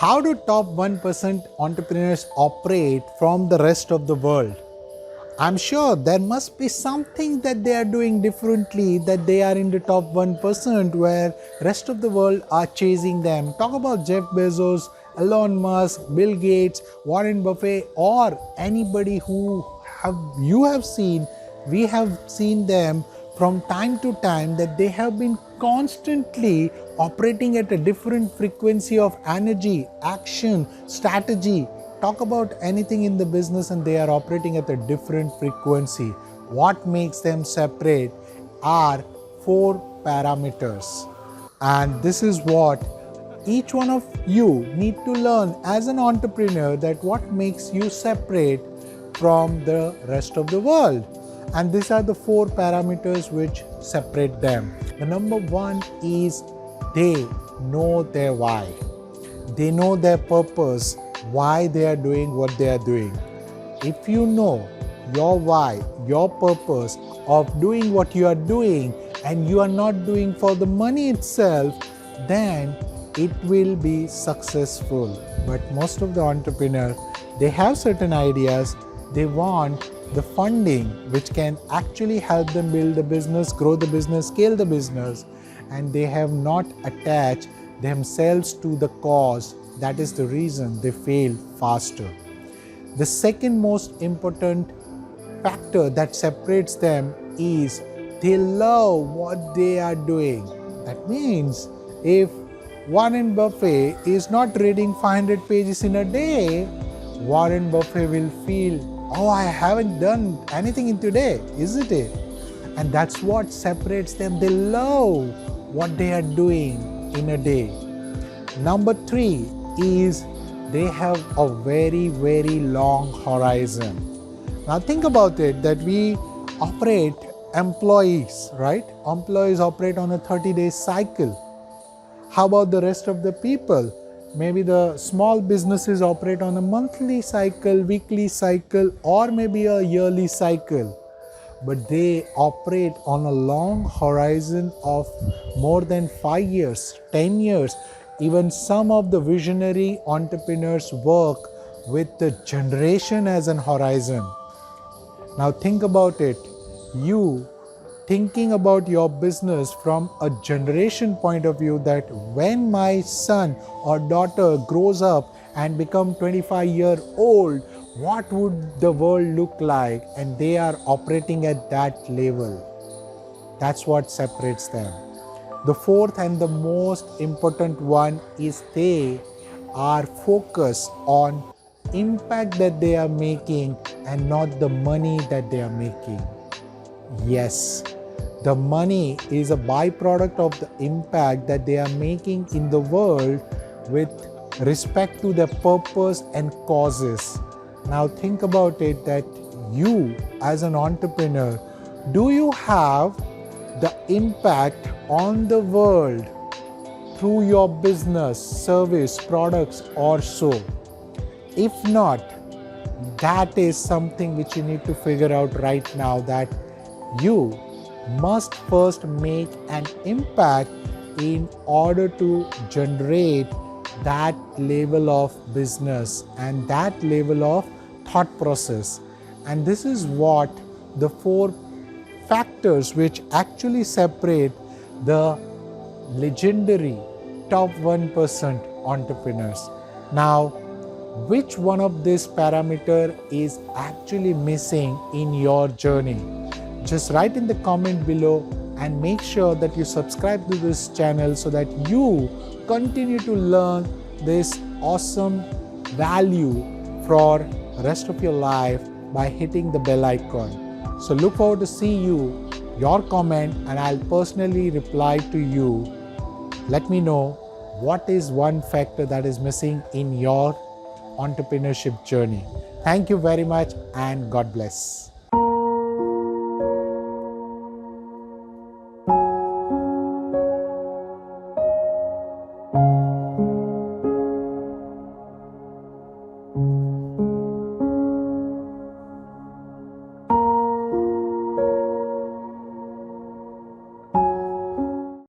How do top 1% entrepreneurs operate from the rest of the world? I'm sure there must be something that they are doing differently, that they are in the top 1% where rest of the world are chasing them. Talk about Jeff Bezos, Elon Musk, Bill Gates, Warren Buffett, or anybody who you have seen. We have seen them from time to time that they have been constantly operating at a different frequency of energy, action, strategy. Talk about anything in the business and they are operating at a different frequency. What makes them separate are 4 parameters. And this is what each one of you need to learn as an entrepreneur, that what makes you separate from the rest of the world. And these are the 4 parameters which separate them. The number 1 is they know their why. They know their purpose, why they are doing what they are doing. If you know your why, your purpose of doing what you are doing, and you are not doing for the money itself, then it will be successful. But most of the entrepreneurs, they have certain ideas, they want the funding which can actually help them build the business, grow the business, scale the business, and they have not attached themselves to the cause. That is the reason they fail faster. The second most important factor that separates them is they love what they are doing. That means if Warren Buffett is not reading 500 pages in a day, Warren Buffett will feel, oh, I haven't done anything in today, isn't it? And that's what separates them. They love what they are doing in a day. Number 3 is they have a very, very long horizon. Now think about it, that we operate employees, right? Employees operate on a 30-day cycle. How about the rest of the people? Maybe the small businesses operate on a monthly cycle, weekly cycle, or maybe a yearly cycle. But they operate on a long horizon of more than 5 years, 10 years. Even some of the visionary entrepreneurs work with the generation as an horizon. Now think about it. You thinking about your business from a generation point of view, that when my son or daughter grows up and become 25-year-old, what would the world look like? And they are operating at that level. That's what separates them. The fourth and the most important one is they are focused on impact that they are making and not the money that they are making. Yes, the money is a byproduct of the impact that they are making in the world with respect to their purpose and causes. Now think about it, that you as an entrepreneur, do you have the impact on the world through your business, service, products or so? If not, that is something which you need to figure out right now, that you must first make an impact in order to generate that level of business and that level of thought process. And this is what the 4 factors which actually separate the legendary top 1% entrepreneurs. Now, which one of these parameters is actually missing in your journey? Just write in the comment below and make sure that you subscribe to this channel so that you continue to learn this awesome value for the rest of your life by hitting the bell icon. So look forward to see your comment, and I'll personally reply to you. Let me know what is one factor that is missing in your entrepreneurship journey. Thank you very much and God bless.